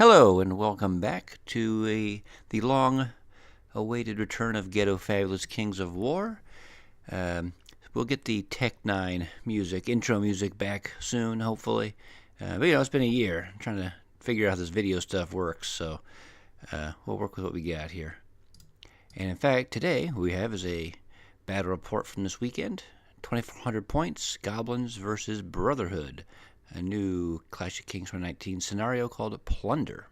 Hello and welcome back to the long-awaited return of Ghettofabulous Kings of War. We'll get the Tech 9 music, intro music back soon, hopefully. But it's been a year. I'm trying to figure out how this video stuff works, so we'll work with what we got here. And in fact, today we have is a battle report from this weekend. 2,400 points, Goblins versus Brotherhood. A new Clash of Kings 2019 scenario called Plunder.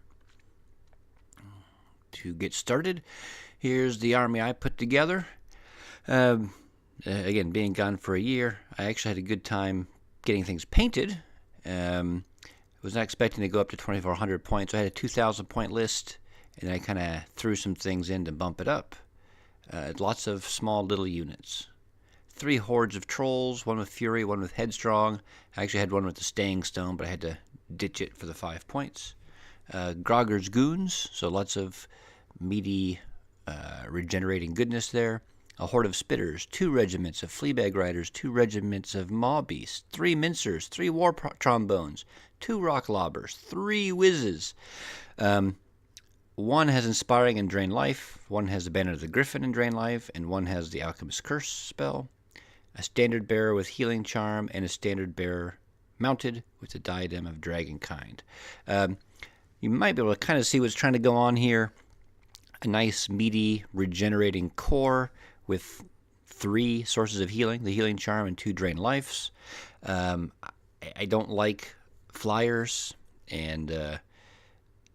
To get started, here's the army I put together. Again, being gone for a year, I actually had a good time getting things painted. I was not expecting to go up to 2,400 points. So I had a 2,000 point list, and I kind of threw some things in to bump it up. Lots of small little units. 3 hordes of trolls, one with fury, one with headstrong. I actually had one with the staying stone, but I had to ditch it for the 5 points. Grogger's goons, so lots of meaty regenerating goodness there. A horde of spitters, 2 regiments of fleabag riders, 2 regiments of maw beasts, 3 mincers, 3 war trombones, 2 rock lobbers, 3 whizzes. One has inspiring and drain life, one has the banner of the griffin and drain life, and one has the alchemist curse spell. A standard bearer with healing charm, and a standard bearer mounted with the diadem of dragonkind. You might be able to kind of see what's trying to go on here. A nice meaty regenerating core with 3 sources of healing, the healing charm and 2 drain lives. I don't like flyers, and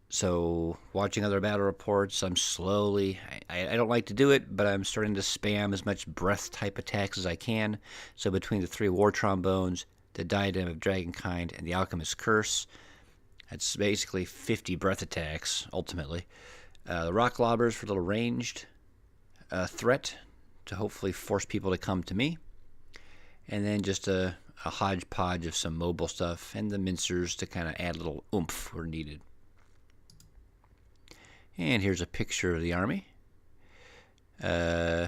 so watching other battle reports, I'm slowly, I don't like to do it, but I'm starting to spam as much breath type attacks as I can. So between the 3 war trombones, the diadem of dragonkind, and the alchemist curse, that's basically 50 breath attacks ultimately. The rock lobbers for a little ranged threat to hopefully force people to come to me. And then just a hodgepodge of some mobile stuff, and the mincers to kind of add a little oomph where needed. And here's a picture of the army. Yeah,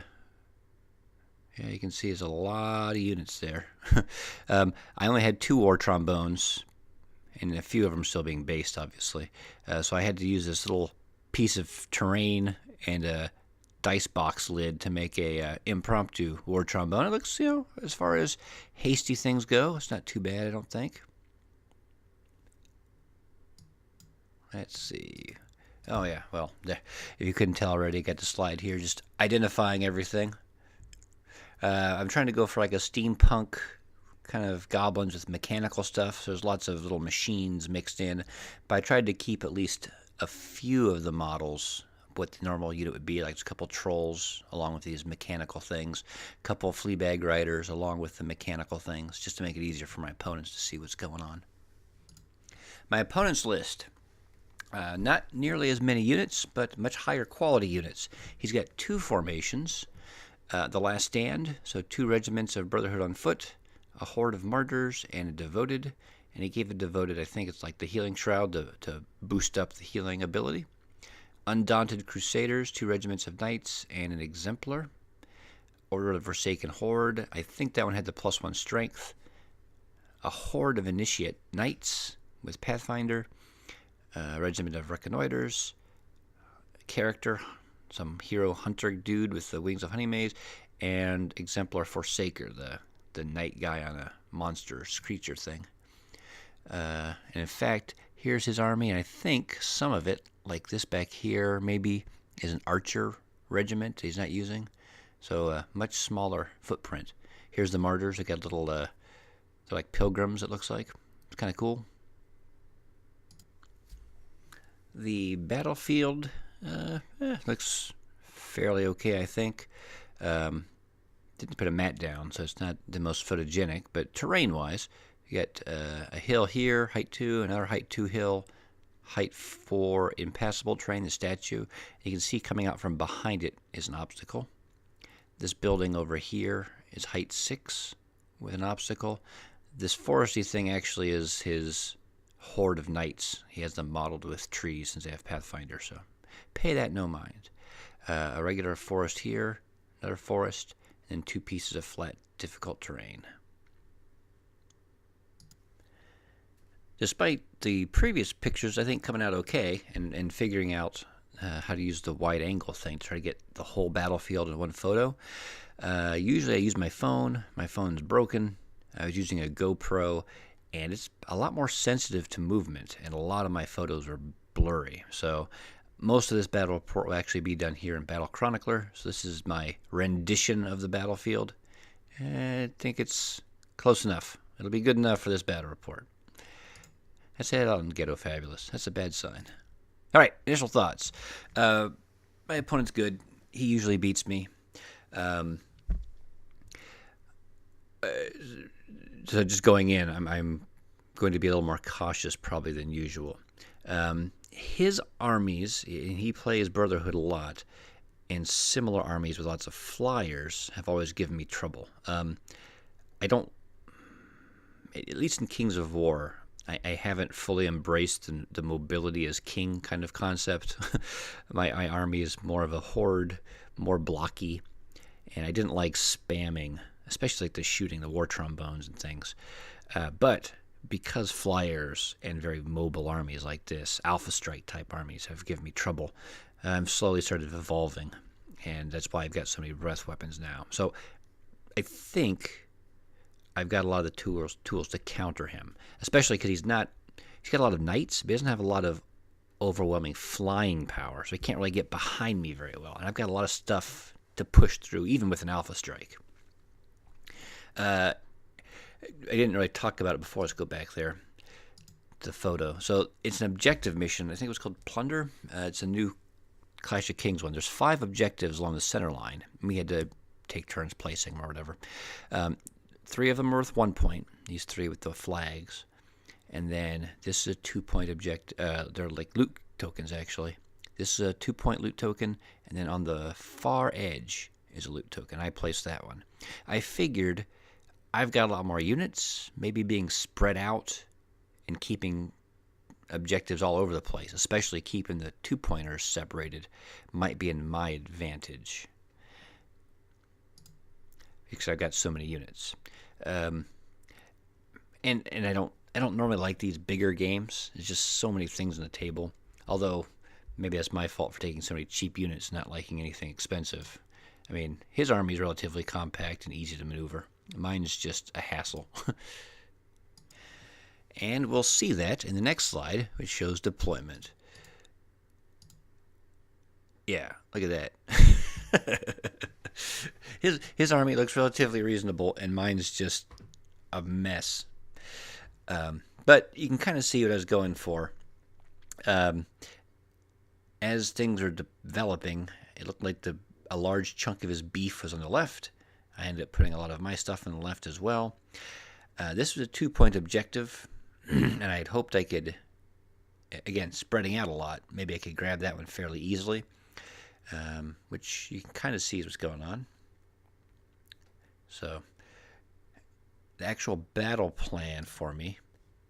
you can see there's a lot of units there. I only had 2 war trombones, and a few of them still being based, obviously. So I had to use this little piece of terrain and a dice box lid to make a impromptu war trombone. It looks, as far as hasty things go, it's not too bad, I don't think. Let's see. Oh yeah, well, if you couldn't tell already, I got the slide here, just identifying everything. I'm trying to go for like a steampunk kind of goblins with mechanical stuff, so there's lots of little machines mixed in, but I tried to keep at least a few of the models what the normal unit would be, like a couple trolls along with these mechanical things, a couple fleabag riders along with the mechanical things, just to make it easier for my opponents to see what's going on. My opponent's list. Not nearly as many units, but much higher quality units. He's got 2 formations. The Last Stand, so 2 regiments of Brotherhood on foot, a horde of martyrs, and a devoted. And he gave a devoted, I think it's like the healing shroud to boost up the healing ability. Undaunted Crusaders, 2 regiments of knights, and an exemplar. Order of the Forsaken Horde, I think that one had the +1 strength. A horde of initiate knights with Pathfinder. Regiment of Reconnoiters, character, some hero hunter dude with the wings of honey maze, and exemplar Forsaker, the knight guy on a monster creature thing. And in fact, here's his army, and I think some of it, like this back here, maybe is an archer regiment he's not using. So a much smaller footprint. Here's the martyrs. They got little, they're like pilgrims, it looks like. It's kind of cool. The battlefield looks fairly okay, I think. Didn't put a mat down, so it's not the most photogenic, but terrain-wise, you got a hill here, height 2, another height 2 hill, height 4 impassable terrain, the statue. You can see coming out from behind it is an obstacle. This building over here is height 6 with an obstacle. This foresty thing actually is his horde of knights. He has them modeled with trees since they have Pathfinder, so pay that no mind. A regular forest here, another forest, and 2 pieces of flat, difficult terrain. Despite the previous pictures, I think, coming out okay, and figuring out how to use the wide angle thing to try to get the whole battlefield in one photo. Usually I use my phone. My phone's broken. I was using a GoPro, and it's a lot more sensitive to movement, and a lot of my photos are blurry. So most of this battle report will actually be done here in Battle Chronicler. So this is my rendition of the battlefield. I think it's close enough. It'll be good enough for this battle report. That's it on Ghettofabulous. That's a bad sign. All right, initial thoughts. My opponent's good. He usually beats me. So just going in, I'm going to be a little more cautious probably than usual. His armies, and he plays Brotherhood a lot, and similar armies with lots of flyers have always given me trouble. I don't, at least in Kings of War, I haven't fully embraced the mobility as king kind of concept. My army is more of a horde, more blocky, and I didn't like spamming, especially like the shooting, the war trombones and things. But because flyers and very mobile armies like this, Alpha Strike type armies, have given me trouble, I'm slowly started evolving, and that's why I've got so many breath weapons now. So I think I've got a lot of the tools to counter him, especially because he's got a lot of knights, but he doesn't have a lot of overwhelming flying power, so he can't really get behind me very well. And I've got a lot of stuff to push through, even with an Alpha Strike. I didn't really talk about it before. Let's go back there. The photo. So it's an objective mission. I think it was called Plunder. It's a new Clash of Kings one. There's 5 objectives along the center line. We had to take turns placing them or whatever. 3 of them are worth 1 point. These 3 with the flags. And then this is a 2-point objective. They're like loot tokens, actually. This is a 2-point loot token. And then on the far edge is a loot token. I placed that one. I figured I've got a lot more units, maybe being spread out and keeping objectives all over the place, especially keeping the 2-pointers separated, might be in my advantage because I've got so many units. And I don't normally like these bigger games. There's just so many things on the table. Although maybe that's my fault for taking so many cheap units, not liking anything expensive. I mean, his army is relatively compact and easy to maneuver. Mine's just a hassle. And we'll see that in the next slide, which shows deployment. Yeah, look at that. His army looks relatively reasonable, and mine's just a mess. But you can kind of see what I was going for. As things are developing, it looked like a large chunk of his beef was on the left. I ended up putting a lot of my stuff on the left as well. This was a 2-point objective, and I had hoped I could, again, spreading out a lot, maybe I could grab that one fairly easily, which you can kind of see is what's going on. So the actual battle plan for me,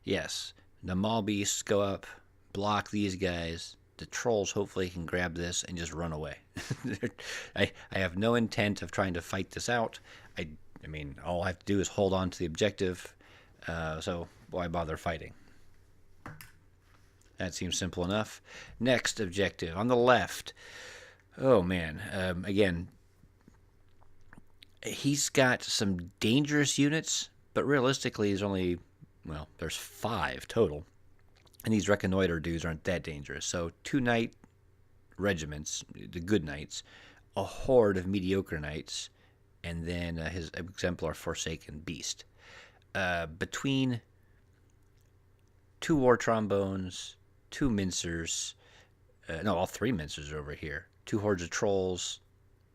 yes, the Maul Beasts go up, block these guys. The trolls hopefully can grab this and just run away. I have no intent of trying to fight this out. I mean, all I have to do is hold on to the objective, so why bother fighting? That seems simple enough. Next objective, on the left. Oh, man. Again, he's got some dangerous units, but realistically there's only, well, there's 5 total. And these reconnoiter dudes aren't that dangerous. So 2 knight regiments, the good knights, a horde of mediocre knights, and then his exemplar Forsaken Beast. Between 2 war trombones, 2 mincers, no, all 3 mincers are over here, 2 hordes of trolls,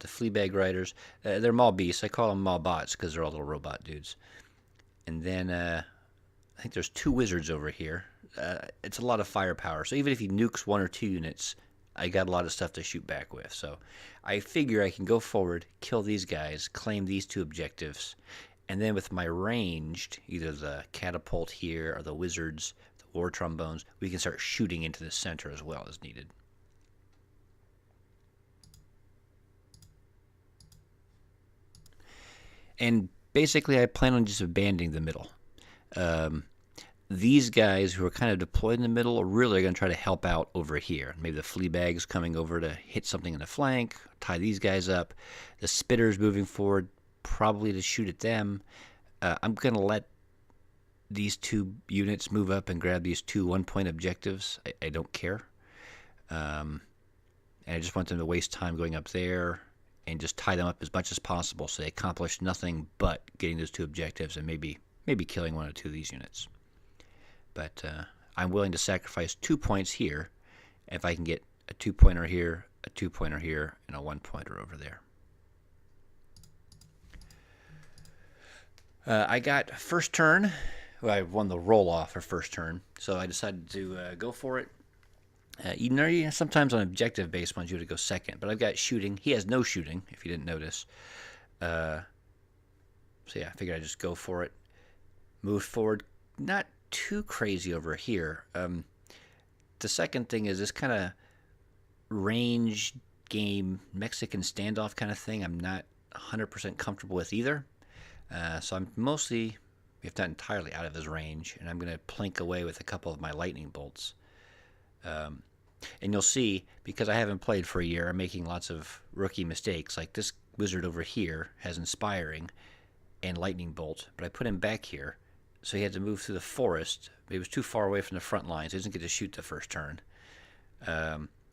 the fleabag riders. They're Maul Beasts. I call them Maul Bots because they're all little robot dudes. And then I think there's 2 wizards over here. It's a lot of firepower. So even if he nukes 1 or 2 units, I got a lot of stuff to shoot back with. So I figure I can go forward, kill these guys, claim these 2 objectives, and then with my ranged, either the catapult here or the wizards, the war trombones, we can start shooting into the center as well as needed. And basically I plan on just abandoning the middle. these guys who are kind of deployed in the middle are really going to try to help out over here. Maybe the flea bags coming over to hit something in the flank, tie these guys up. The spitters moving forward, probably to shoot at them. I'm going to let these two units move up and grab these two 1-point objectives. I don't care. And I just want them to waste time going up there and just tie them up as much as possible so they accomplish nothing but getting those two objectives and maybe killing one or two of these units. But I'm willing to sacrifice 2 points here if I can get a 2-pointer here, a 2-pointer here, and a 1-pointer over there. I got first turn. Well, I won the roll-off for first turn, so I decided to go for it. Sometimes on objective-based ones you would go second, but I've got shooting. He has no shooting, if you didn't notice. So yeah, I figured I'd just go for it. Move forward. Not too crazy over here. The second thing is this kind of range game, Mexican standoff kind of thing. I'm not 100% comfortable with either. So I'm mostly, if not entirely, out of his range, and I'm going to plink away with a couple of my lightning bolts. And you'll see, because I haven't played for a year, I'm making lots of rookie mistakes. Like this wizard over here has Inspiring and Lightning Bolt, but I put him back here, so he had to move through the forest. He was too far away from the front lines. He doesn't get to shoot the first turn.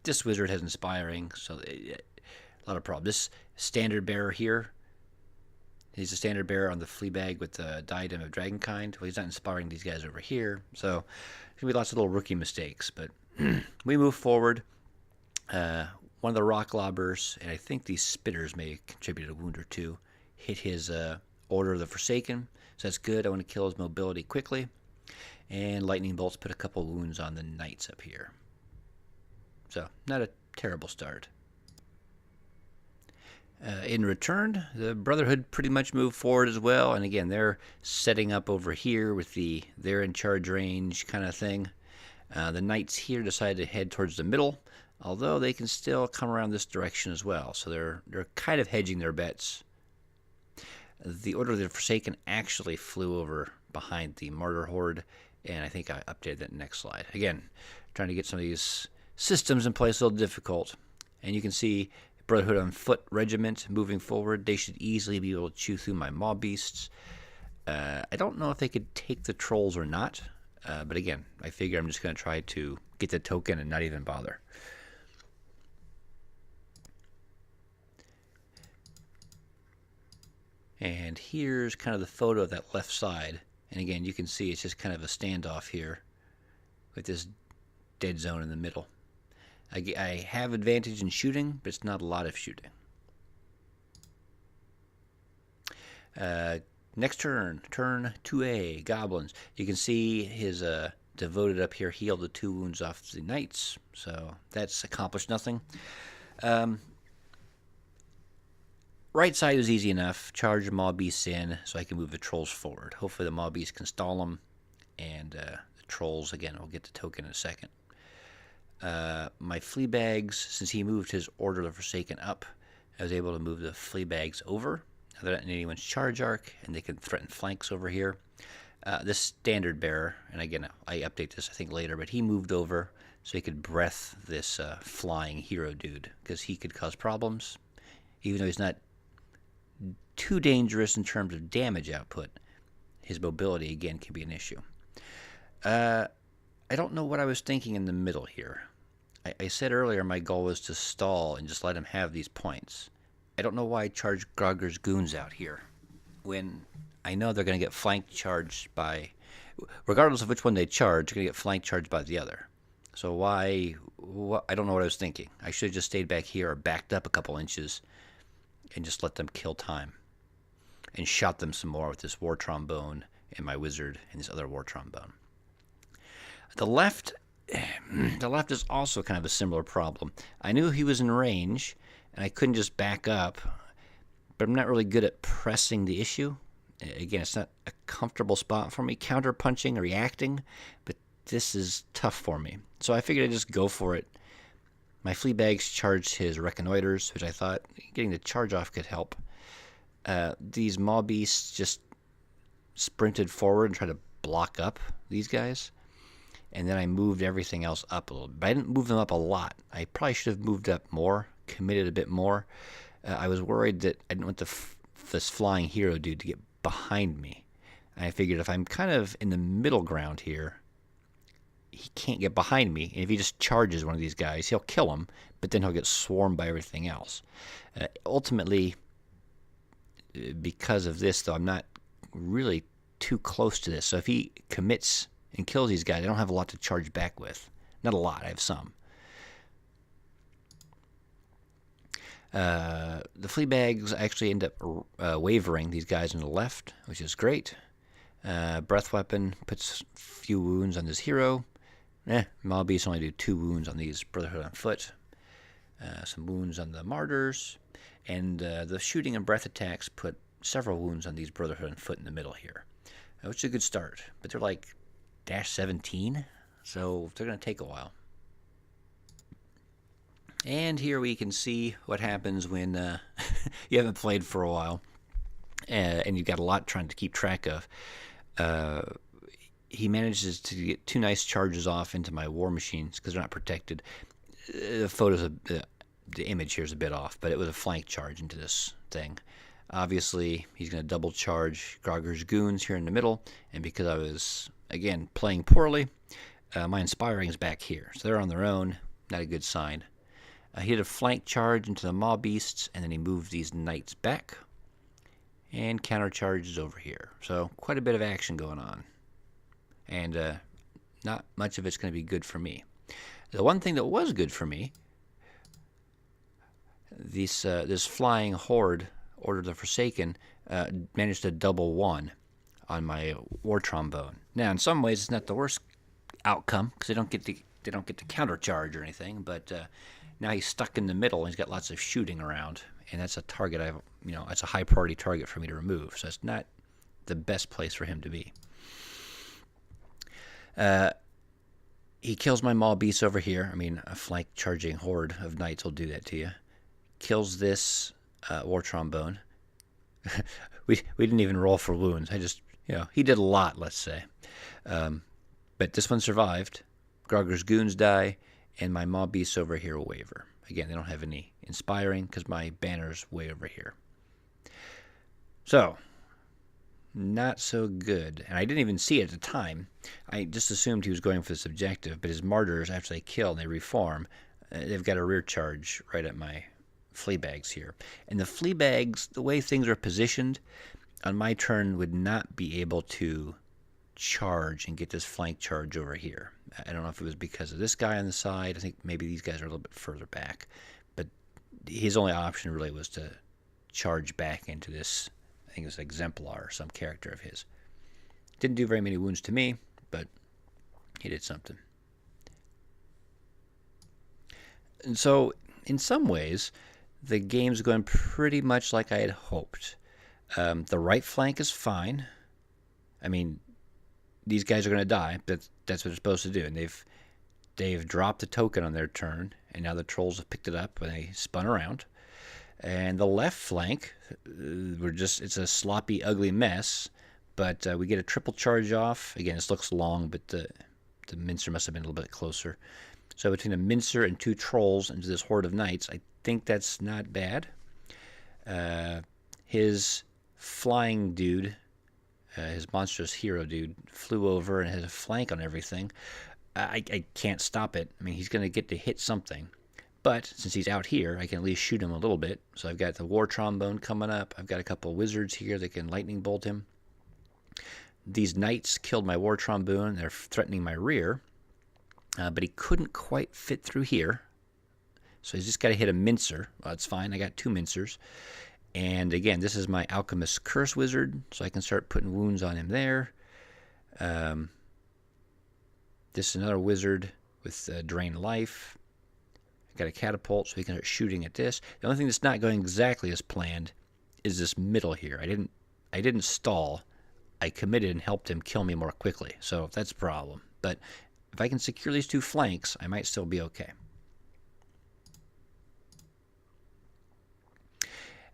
This wizard has Inspiring, so a lot of problems. This standard bearer here, he's a standard bearer on the Fleabag with the Diadem of Dragonkind. Well, he's not inspiring these guys over here, so there's going to be lots of little rookie mistakes, but we move forward. One of the rock lobbers, and I think these spitters may contribute a wound or two, hit his Order of the Forsaken, so that's good. I want to kill his mobility quickly. And lightning bolts put a couple wounds on the knights up here. So, not a terrible start. In return, the Brotherhood pretty much moved forward as well, and again, they're setting up over here with the they're in charge range kind of thing. The knights here decided to head towards the middle, although they can still come around this direction as well, so they're kind of hedging their bets. The Order of the Forsaken actually flew over behind the Martyr Horde, and I think I updated that next slide. Again, trying to get some of these systems in place a little difficult. And you can see Brotherhood on foot regiment moving forward. They should easily be able to chew through my mob beasts. I don't know if they could take the trolls or not, but again, I figure I'm just going to try to get the token and not even bother. And here's kind of the photo of that left side. And again, you can see it's just kind of a standoff here with this dead zone in the middle. I have advantage in shooting, but it's not a lot of shooting. Next turn, turn 2A, Goblins. You can see his devoted up here healed the 2 wounds off the knights, so that's accomplished nothing. Right side was easy enough. Charge the mob beasts in so I can move the trolls forward. Hopefully the mob beasts can stall them, and the trolls, again, will get the token in a second. My flea bags, since he moved his Order of the Forsaken up, I was able to move the flea bags over. Now they're not in anyone's charge arc, and they can threaten flanks over here. This standard bearer, and again, I update this I think later, but he moved over so he could breath this flying hero dude, because he could cause problems. Even though he's not too dangerous in terms of damage output, his mobility, again, can be an issue. I don't know what I was thinking in the middle here. I said earlier my goal was to stall and just let him have these points. I don't know why I charged Grogger's goons out here when I know they're going to get flank charged by, regardless of which one they charge, they're going to get flank charged by the other. So why, I don't know what I was thinking. I should have just stayed back here or backed up a couple inches and just let them kill time and shot them some more with this war trombone and my wizard and this other war trombone. The left is also kind of a similar problem. I knew he was in range, and I couldn't just back up, but I'm not really good at pressing the issue. Again, it's not a comfortable spot for me, counter-punching or reacting, but this is tough for me. So I figured I'd just go for it. My flea bags charged his reconnoiters, which I thought getting the charge off could help. These mob beasts just sprinted forward and tried to block up these guys. And then I moved everything else up a little bit. But I didn't move them up a lot. I probably should have moved up more, committed a bit more. I was worried that I didn't want this flying hero dude to get behind me. And I figured if I'm kind of in the middle ground here, he can't get behind me. And if he just charges one of these guys, he'll kill him, but then he'll get swarmed by everything else. Ultimately, because of this, though, I'm not really too close to this. So if he commits and kills these guys, I don't have a lot to charge back with. Not a lot. I have some. The flea bags actually end up wavering these guys on the left, which is great. Breath weapon puts a few wounds on this hero. Mob beasts only do 2 wounds on these Brotherhood on foot. Some wounds on the martyrs. And the shooting and breath attacks put several wounds on these Brotherhood on foot in the middle here, which is a good start. But they're like -17, so they're going to take a while. And here we can see what happens when you haven't played for a while and you've got a lot trying to keep track of. He manages to get 2 nice charges off into my war machines because they're not protected. The image here is a bit off, but it was a flank charge into this thing. Obviously, he's going to double charge Grogger's goons here in the middle, and because I was, again, playing poorly, my inspiring's back here. So they're on their own, not a good sign. He did a flank charge into the maw beasts, and then he moved these knights back, and counter charges over here. So quite a bit of action going on, and not much of it's going to be good for me. The one thing that was good for me, this flying horde, Order of the Forsaken, managed to double 1 on my war trombone. Now, in some ways, it's not the worst outcome because they don't get to counter charge or anything. But now he's stuck in the middle and he's got lots of shooting around, and that's a target it's a high priority target for me to remove. So it's not the best place for him to be. He kills my maw beasts over here. I mean, a flank charging horde of knights will do that to you. Kills this war trombone. we didn't even roll for wounds. He did a lot, let's say. But this one survived. Grogger's goons die, and my maw beasts over here will waver. Again, they don't have any inspiring because my banner's way over here. So, not so good. And I didn't even see it at the time. I just assumed he was going for this objective, but his martyrs, after they kill and they reform, they've got a rear charge right at my flea bags here. And the flea bags, the way things are positioned, on my turn would not be able to charge and get this flank charge over here. I don't know if it was because of this guy on the side. I think maybe these guys are a little bit further back. But his only option really was to charge back into this, I think it was Exemplar, some character of his. Didn't do very many wounds to me, but he did something. And so, in some ways, the game's going pretty much like I had hoped. The right flank is fine. I mean, these guys are going to die. That's what they're supposed to do. And they've dropped the token on their turn, and now the trolls have picked it up and they spun around. And the left flank, it's a sloppy, ugly mess. But we get a triple charge off. Again, this looks long, but the mincer must have been a little bit closer. So between a mincer and 2 trolls into this horde of knights, I think that's not bad. His flying dude, his monstrous hero dude, flew over and had a flank on everything. I can't stop it. I mean, he's going to get to hit something. But since he's out here, I can at least shoot him a little bit. So I've got the war trombone coming up. I've got a couple wizards here that can lightning bolt him. These knights killed my war trombone. They're threatening my rear. But he couldn't quite fit through here. So he's just got to hit a mincer. Well, that's fine. I got 2 mincers. And again, this is my Alchemist Curse Wizard, so I can start putting wounds on him there. This is another wizard with Drain Life. I got a catapult, so he can start shooting at this. The only thing that's not going exactly as planned is this middle here. I didn't stall. I committed and helped him kill me more quickly, so that's a problem. But if I can secure these 2 flanks, I might still be okay.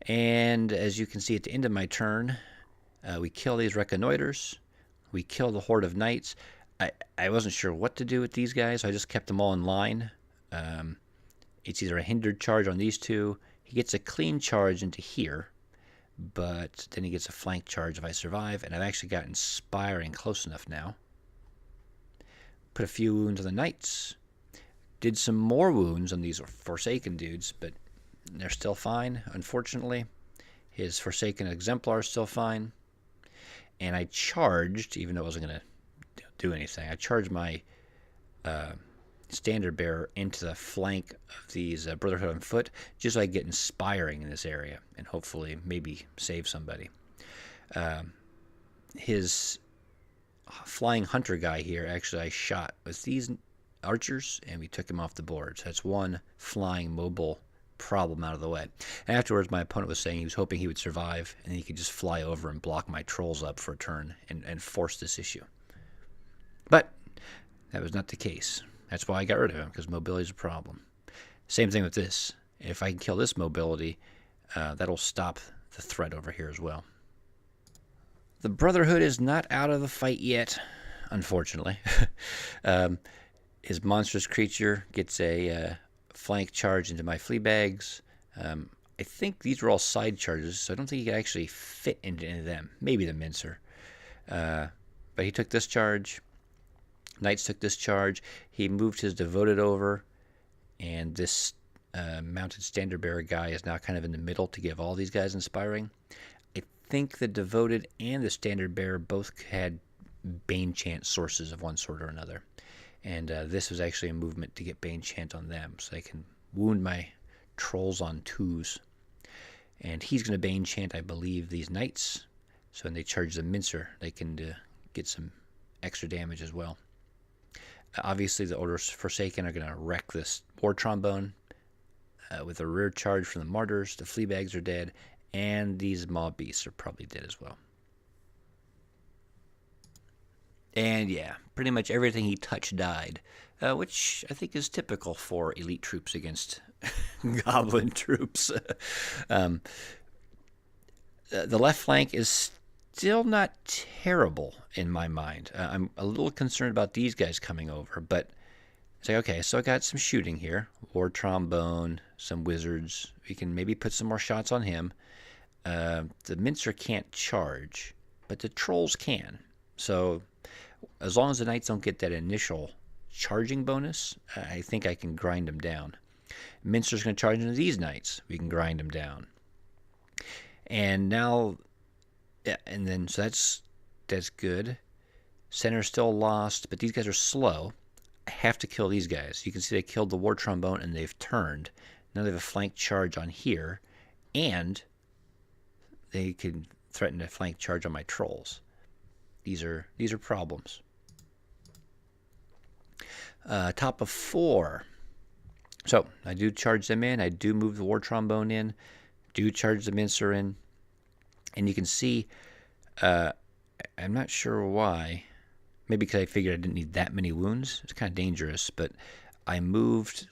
And as you can see at the end of my turn, we kill these reconnoiters. We kill the horde of knights. I wasn't sure what to do with these guys, so I just kept them all in line. Um, it's either a hindered charge on these two. He gets a clean charge into here, but then he gets a flank charge if I survive, and I've actually got Inspiring close enough now. Put a few wounds on the Knights. Did some more wounds on these Forsaken dudes, but they're still fine, unfortunately. His Forsaken Exemplar is still fine. And I charged, even though I wasn't going to do anything, I charged my Standard Bearer into the flank of these Brotherhood on foot, just so I get Inspiring in this area, and hopefully maybe save somebody. His Flying Hunter guy here, actually I shot with these archers, and we took him off the board. So that's one flying mobile problem out of the way. And afterwards, my opponent was saying he was hoping he would survive, and he could just fly over and block my trolls up for a turn and force this issue. But that was not the case. That's why I got rid of him, because mobility is a problem. Same thing with this. If I can kill this mobility, that'll stop the threat over here as well. The Brotherhood is not out of the fight yet, unfortunately. His monstrous creature gets a flank charge into my flea bags. I think these were all side charges, so I don't think he could actually fit into any of them. Maybe the mincer. But he took this charge. Knights took this charge. He moved his Devoted over, and this mounted Standard Bearer guy is now kind of in the middle to give all these guys Inspiring. I think the Devoted and the Standard Bearer both had Bane Chant sources of one sort or another. And this was actually a movement to get Bane Chant on them, so I can wound my trolls on 2s. And he's going to Bane Chant, I believe, these Knights. So when they charge the Mincer, they can get some extra damage as well. Obviously, the Order Forsaken are going to wreck this War Trombone with a rear charge from the Martyrs. The Fleabags are dead, and these Mob Beasts are probably dead as well. And yeah, pretty much everything he touched died, which I think is typical for elite troops against goblin troops. The left flank is still not terrible in my mind. I'm a little concerned about these guys coming over, but it's like, okay, so I got some shooting here. War Trombone, some Wizards. We can maybe put some more shots on him. The Mincer can't charge, but the Trolls can. So as long as the Knights don't get that initial charging bonus, I think I can grind them down. Mincer's going to charge into these Knights. We can grind them down. And now, yeah, and then, so that's good. Center's still lost, but these guys are slow. I have to kill these guys. You can see they killed the War Trombone, and they've turned. Now they have a flank charge on here, and they can threaten a flank charge on my Trolls. These are problems. Top of 4. So I do charge them in. I do move the War Trombone in. Do charge the Mincer in. And you can see, I'm not sure why. Maybe because I figured I didn't need that many wounds. It's kind of dangerous, but I moved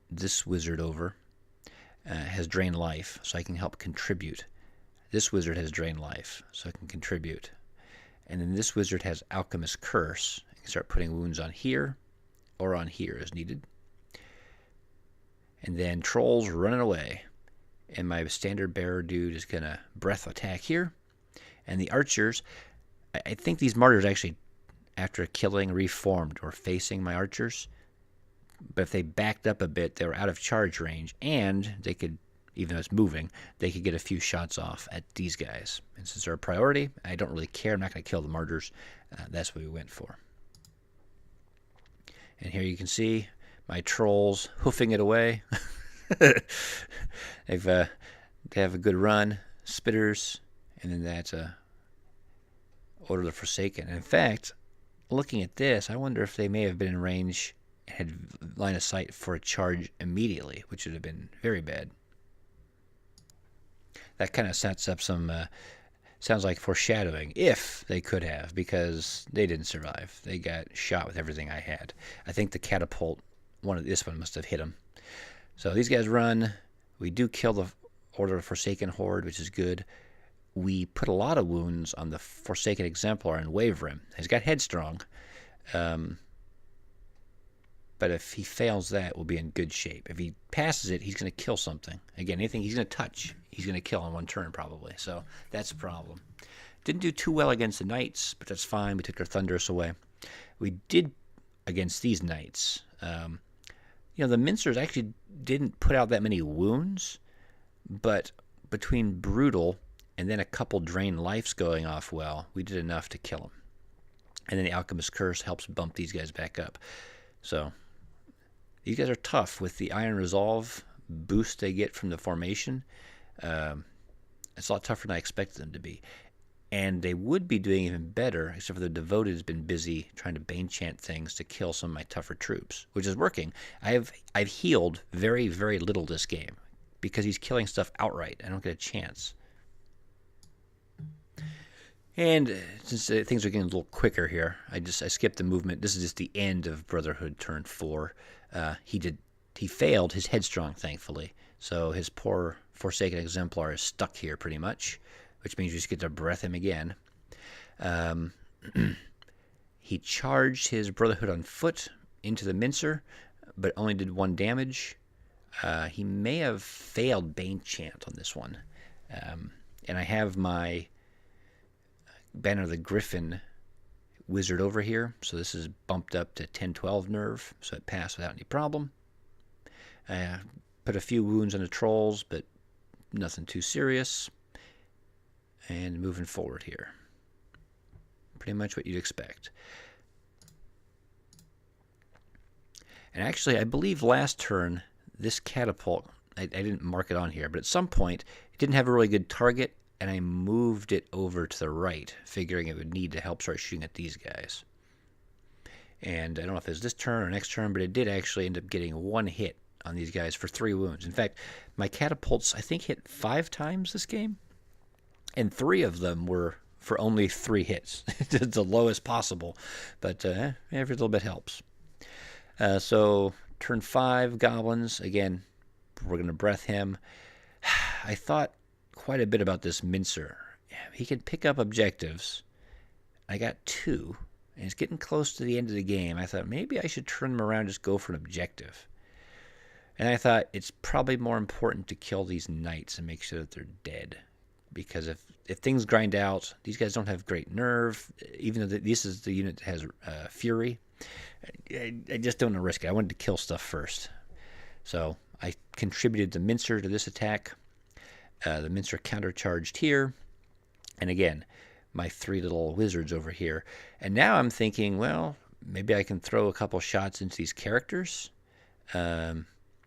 this Wizard over. Has Drain Life, so I can help contribute. This Wizard has Drain Life, so I can contribute. And then this Wizard has Alchemist Curse. I can start putting wounds on here or on here as needed. And then Trolls running away. And my Standard Bearer dude is going to Breath Attack here. And the Archers, I think these Martyrs actually, after killing, reformed or facing my Archers. But if they backed up a bit, they were out of charge range. And they could, even though it's moving, they could get a few shots off at these guys. And since they're a priority, I don't really care. I'm not going to kill the Martyrs. That's what we went for. And here you can see my Trolls hoofing it away. They have a good run. Spitters. And then that's a Order of the Forsaken. And in fact, looking at this, I wonder if they may have been in range and had line of sight for a charge immediately, which would have been very bad. That kind of sets up some, sounds like foreshadowing, if they could have, because they didn't survive. They got shot with everything I had. I think the catapult, this one must have hit them. So these guys run. We do kill the Order of Forsaken Horde, which is good. We put a lot of wounds on the Forsaken Exemplar and Waver him. He's got Headstrong, But if he fails that, we'll be in good shape. If he passes it, he's going to kill something. Again, anything he's going to touch, he's going to kill in one turn probably. So that's a problem. Didn't do too well against the knights, but that's fine. We took their thunderous away. We did against these knights. The mincers actually didn't put out that many wounds, but between brutal and then a couple drain lives going off well, we did enough to kill them. And then the Alchemist's Curse helps bump these guys back up. So these guys are tough with the Iron Resolve boost they get from the formation. It's a lot tougher than I expected them to be. And they would be doing even better, except for the Devoted has been busy trying to Bane Chant things to kill some of my tougher troops, which is working. I've healed very, very little this game because he's killing stuff outright. I don't get a chance. And since things are getting a little quicker here, I skipped the movement. This is just the end of Brotherhood turn 4. He failed his Headstrong, thankfully. So his poor Forsaken Exemplar is stuck here pretty much, which means you just get to breath him again. He charged his Brotherhood on foot into the Mincer, but only did 1 damage. He may have failed Bane Chant on this one. And I have my Banner of the Griffin wizard over here, so this is bumped up to 10-12 nerve, so it passed without any problem. Put a few wounds on the trolls, but nothing too serious. And moving forward here. Pretty much what you'd expect. And actually, I believe last turn, this catapult, I didn't mark it on here, but at some point, it didn't have a really good target, and I moved it over to the right, figuring it would need to help start shooting at these guys. And I don't know if it was this turn or next turn, but it did actually end up getting 1 hit on these guys for 3 wounds. In fact, my catapults, I think, hit 5 times this game, and 3 of them were for only 3 hits. It's the lowest possible, but every little bit helps. So turn 5, Goblins. Again, we're going to breath him. I thought quite a bit about this Mincer. He can pick up objectives. I got 2, and it's getting close to the end of the game. I thought maybe I should turn him around and just go for an objective. And I thought it's probably more important to kill these knights and make sure that they're dead. Because if things grind out, these guys don't have great nerve. Even though this is the unit that has Fury, I just don't want to risk it. I wanted to kill stuff first. So I contributed the Mincer to this attack. The Mincer countercharged here. And again, my 3 little wizards over here. And now I'm thinking, well, maybe I can throw a couple shots into these characters.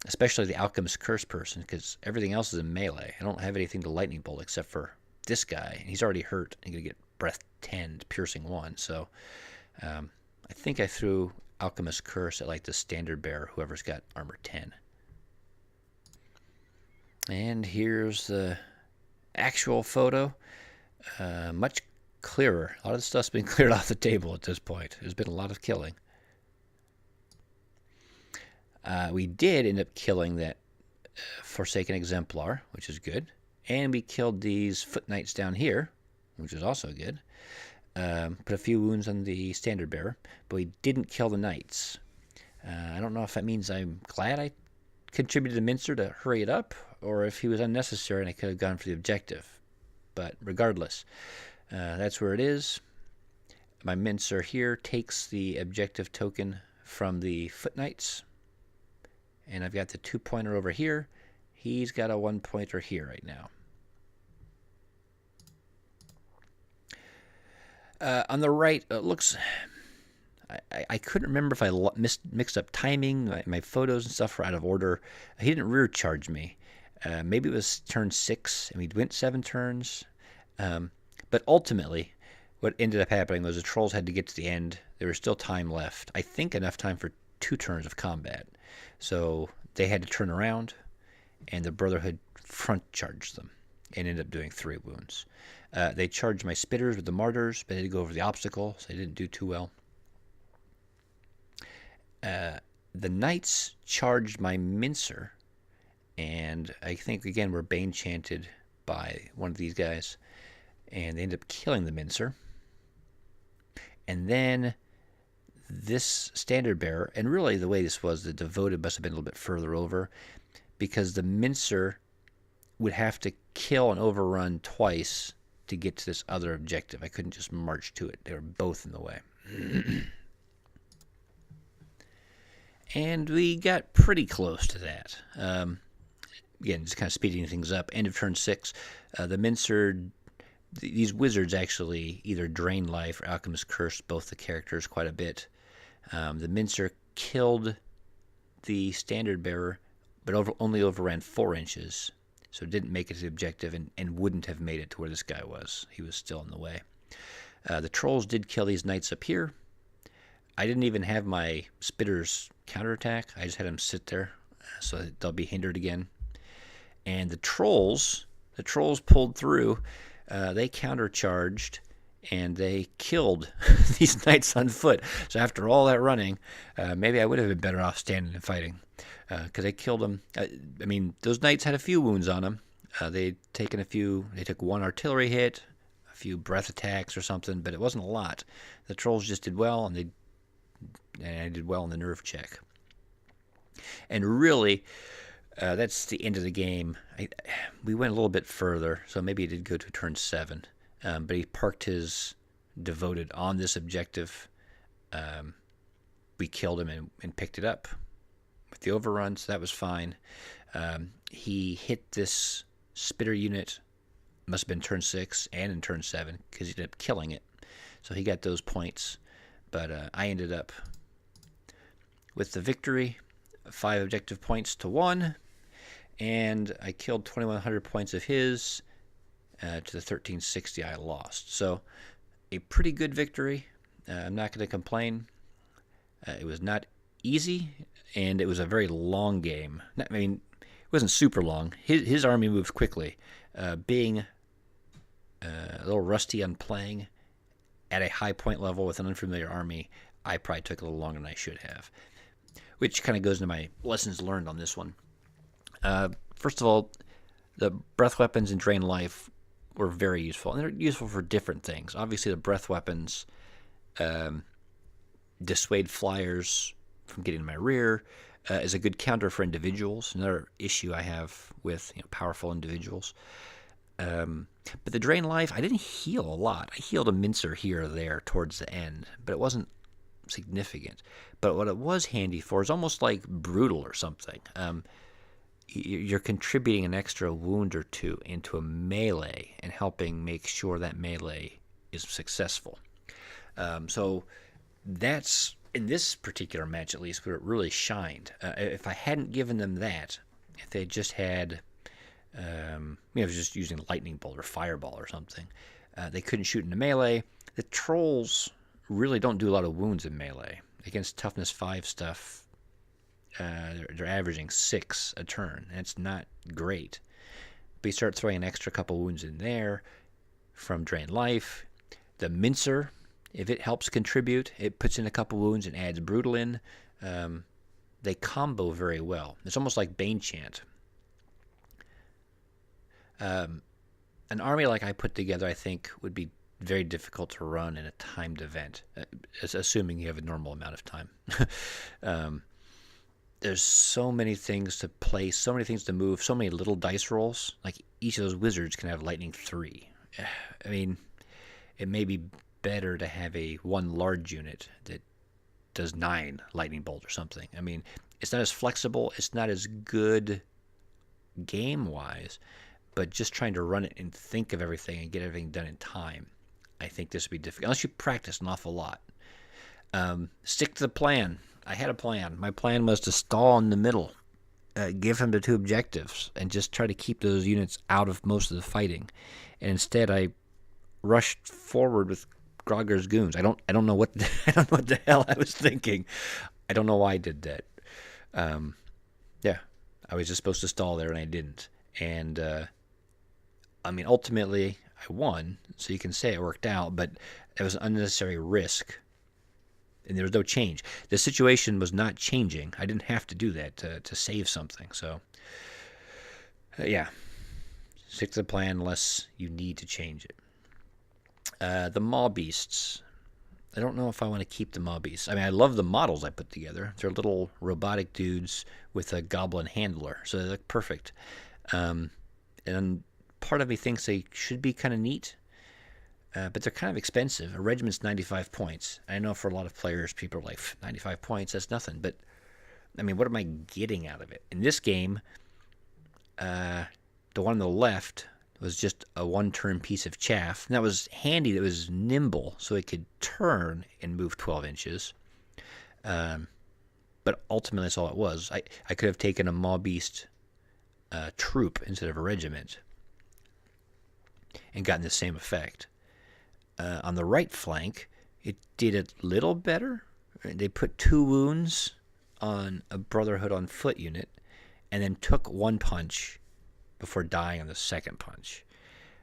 Especially the Alchemist's Curse person, because everything else is in melee. I don't have anything to Lightning Bolt except for this guy. And he's already hurt. I'm going to get Breath 10, Piercing 1. So I think I threw Alchemist's Curse at like the Standard Bearer, whoever's got Armor 10. And here's the actual photo. Much clearer. A lot of the stuff's been cleared off the table at this point. There's been a lot of killing. We did end up killing that Forsaken Exemplar, which is good. And we killed these Foot Knights down here, which is also good. Put a few wounds on the Standard Bearer, but we didn't kill the Knights. I don't know if that means I'm glad I contributed to Mincer to hurry it up, or if he was unnecessary and I could have gone for the objective. But regardless, that's where it is. My Mincer here takes the objective token from the Foot Knights. And I've got the 2-pointer over here. He's got a 1-pointer here right now. On the right, it looks... I couldn't remember if I mixed up timing. My photos and stuff were out of order. He didn't rear charge me. Maybe it was turn 6, and we went 7 turns. But ultimately, what ended up happening was the trolls had to get to the end. There was still time left. I think enough time for 2 turns of combat. So they had to turn around, and the Brotherhood front charged them and ended up doing 3 wounds. They charged my Spitters with the Martyrs, but they had to go over the obstacle, so they didn't do too well. The Knights charged my Mincer, and I think, again, were Bane Chanted by one of these guys, and they ended up killing the Mincer. And then this standard bearer, and really the way this was, the devoted must have been a little bit further over, because the mincer would have to kill and overrun twice to get to this other objective. I couldn't just march to it. They were both in the way. And we got pretty close to that. Again, just kind of speeding things up. End of turn 6. The mincer, these wizards actually either drain life or Alchemist Curse both the characters quite a bit. The mincer killed the standard bearer, but only overran 4 inches. So didn't make it to the objective and wouldn't have made it to where this guy was. He was still in the way. The trolls did kill these knights up here. I didn't even have my spitters counterattack. I just had them sit there so that they'll be hindered again. And the trolls pulled through. They countercharged and they killed these knights on foot. So after all that running, maybe I would have been better off standing and fighting, because they killed them. I mean, those knights had a few wounds on them. They took 1 artillery hit, a few breath attacks or something, but it wasn't a lot. The trolls just did well, and I did well in the nerve check. And really, that's the end of the game. We went a little bit further, so maybe he did go to turn 7. But he parked his devoted on this objective. We killed him and picked it up with the overrun, so that was fine. He hit this spitter unit, must have been turn 6 and in turn 7, because he ended up killing it. So he got those points. But I ended up with the victory, 5 objective points to 1. And I killed 2,100 points of his. To the 1360 I lost. So a pretty good victory. I'm not going to complain. It was not easy, and it was a very long game. I mean, it wasn't super long. His army moved quickly. Being a little rusty on playing at a high point level with an unfamiliar army, I probably took a little longer than I should have, which kind of goes into my lessons learned on this one. First of all, the breath weapons and drain life were very useful, and they're useful for different things. Obviously, the breath weapons dissuade flyers from getting in my rear, is a good counter for individuals. Another issue I have with powerful individuals. But the drain life, I didn't heal a lot. I healed a mincer here or there towards the end, but it wasn't significant. But what it was handy for is almost like brutal or something. You're contributing an extra wound or 2 into a melee and helping make sure that melee is successful. So that's, in this particular match at least, where it really shined. If I hadn't given them that, if they just had, just using lightning bolt or fireball or something, they couldn't shoot into melee. The trolls really don't do a lot of wounds in melee. Against toughness 5 stuff, they're averaging 6 a turn. That's not great. But you start throwing an extra couple wounds in there from drain life. The mincer, if it helps contribute, it puts in a couple wounds and adds brutal in. They combo very well. It's almost like Bane Chant. An army like I put together, I think, would be very difficult to run in a timed event, assuming you have a normal amount of time. There's so many things to play, so many things to move, so many little dice rolls. Like, each of those wizards can have lightning 3. I mean, it may be better to have one large unit that does 9 lightning bolt or something. I mean, it's not as flexible, it's not as good game-wise, but just trying to run it and think of everything and get everything done in time, I think this would be difficult, unless you practice an awful lot. Stick to the plan. I had a plan. My plan was to stall in the middle, give him the 2 objectives, and just try to keep those units out of most of the fighting. And instead, I rushed forward with Grogger's goons. I don't know what the hell I was thinking. I don't know why I did that. I was just supposed to stall there, and I didn't. And I mean, ultimately, I won, so you can say it worked out. But it was an unnecessary risk. And there was no change. The situation was not changing. I didn't have to do that to save something. So, stick to the plan unless you need to change it. The Maw Beasts. I don't know if I want to keep the mobbies. I mean, I love the models I put together. They're little robotic dudes with a goblin handler, so they look perfect. Um, and part of me thinks they should be kind of neat, but they're kind of expensive. A regiment's 95 points. I know for a lot of players, people are like, 95 points, that's nothing. But, I mean, what am I getting out of it? In this game, the one on the left was just a one-turn piece of chaff. And that was handy. That was nimble, so it could turn and move 12 inches. But ultimately, that's all it was. I could have taken a Maw Beast troop instead of a regiment and gotten the same effect. On the right flank, it did a little better. They put 2 wounds on a Brotherhood on foot unit and then took 1 punch before dying on the second punch.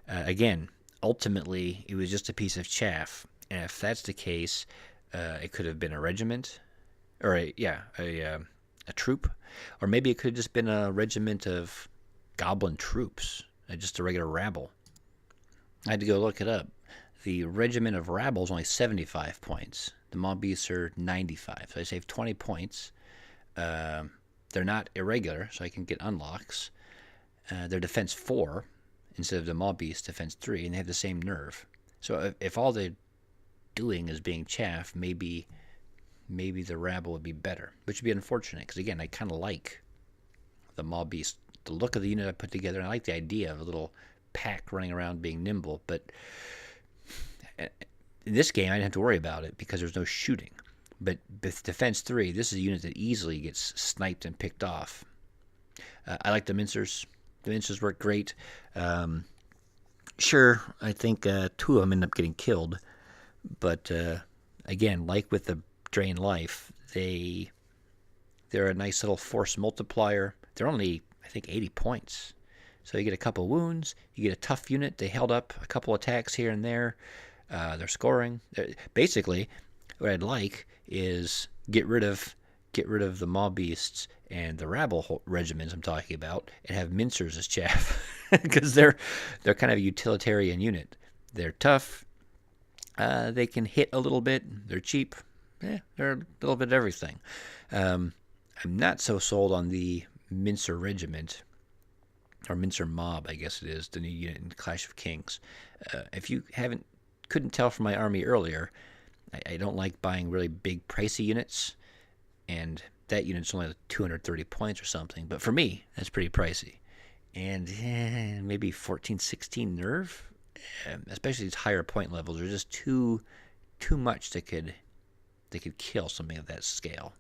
Again, ultimately, it was just a piece of chaff. And if that's the case, it could have been a regiment, or a troop, or maybe it could have just been a regiment of goblin troops, just a regular rabble. I had to go look it up. The regiment of rabble is only 75 points. The mob beasts are 95, so I saved 20 points. They're not irregular, so I can get unlocks. They're defense 4 instead of the mob beast defense 3, and they have the same nerve. So if all they're doing is being chaff, maybe the rabble would be better, which would be unfortunate because again, I kind of like the mob beast, the look of the unit I put together, and I like the idea of a little pack running around being nimble. But in this game, I didn't have to worry about it because there's no shooting. But with defense 3, this is a unit that easily gets sniped and picked off. I like the mincers. The mincers work great. Sure, I think 2 of them end up getting killed. But again, like with the Drain Life, they're a nice little force multiplier. They're only, I think, 80 points. So you get a couple wounds. You get a tough unit. They held up a couple attacks here and there. They're scoring. Basically, what I'd like is get rid of the mob beasts and the rabble regiments I'm talking about, and have mincers as chaff because they're kind of a utilitarian unit. They're tough. They can hit a little bit. They're cheap. They're a little bit of everything. I'm not so sold on the mincer regiment, or mincer mob, I guess it is, the new unit in Clash of Kings. If you couldn't tell from my army earlier, I don't like buying really big pricey units, and that unit's only 230 points or something. But for me, that's pretty pricey. And maybe 14, 16 nerve, especially these higher point levels, are just too much that could kill something of that scale.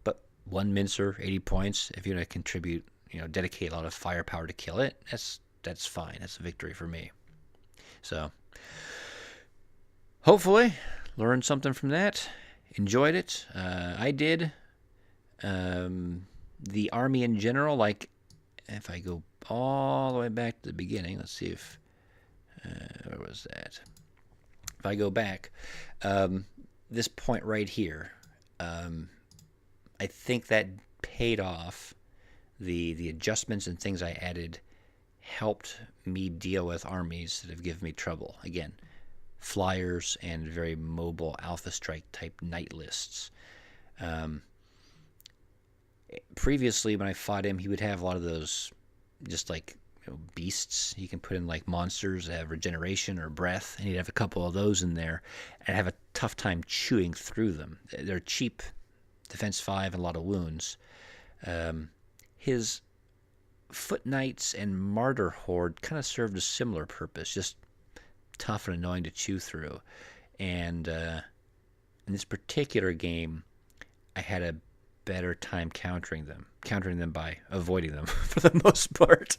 But 1 mincer, 80 points, if you're going to contribute, dedicate a lot of firepower to kill it, that's fine. That's a victory for me. So hopefully learned something from that. Enjoyed it. I did. The army in general, like if I go all the way back to the beginning, let's see if where was that? If I go back, this point right here, I think that paid off. The adjustments and things I added helped me deal with armies that have given me trouble. Again, flyers and very mobile Alpha Strike type night lists. Previously, when I fought him, he would have a lot of those just like beasts. You can put in like monsters that have regeneration or breath, and he'd have a couple of those in there and have a tough time chewing through them. They're cheap, defense 5 and a lot of wounds. His Foot Knights and Martyr Horde kind of served a similar purpose, just tough and annoying to chew through. And in this particular game, I had a better time countering them by avoiding them for the most part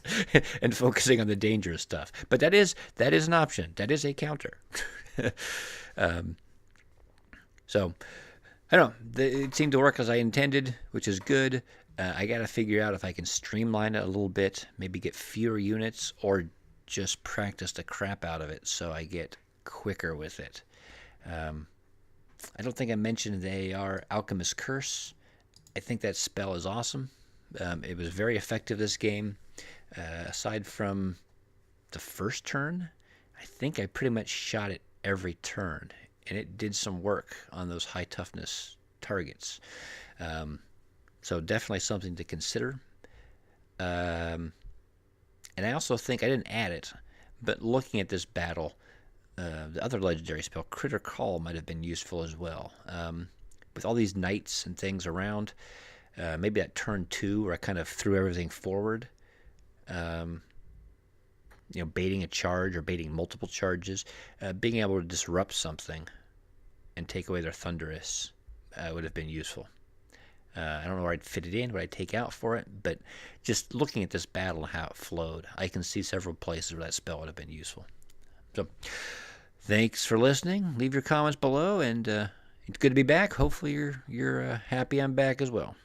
and focusing on the dangerous stuff. But that is an option. That is a counter. So I don't know. It seemed to work as I intended, which is good. I got to figure out if I can streamline it a little bit, maybe get fewer units, or just practice the crap out of it so I get quicker with it. I don't think I mentioned the AR Alchemist Curse. I think that spell is awesome. It was very effective this game. Aside from the first turn, I think I pretty much shot it every turn. and it did some work on those high toughness targets. So definitely something to consider. And I also think I didn't add it, but looking at this battle, the other legendary spell, Critter Call, might have been useful as well. With all these knights and things around, maybe that turn 2 where I kind of threw everything forward, baiting a charge or baiting multiple charges, being able to disrupt something and take away their Thunderous would have been useful. I don't know where I'd fit it in, what I'd take out for it, but just looking at this battle and how it flowed, I can see several places where that spell would have been useful. So, thanks for listening. Leave your comments below, and it's good to be back. Hopefully you're happy I'm back as well.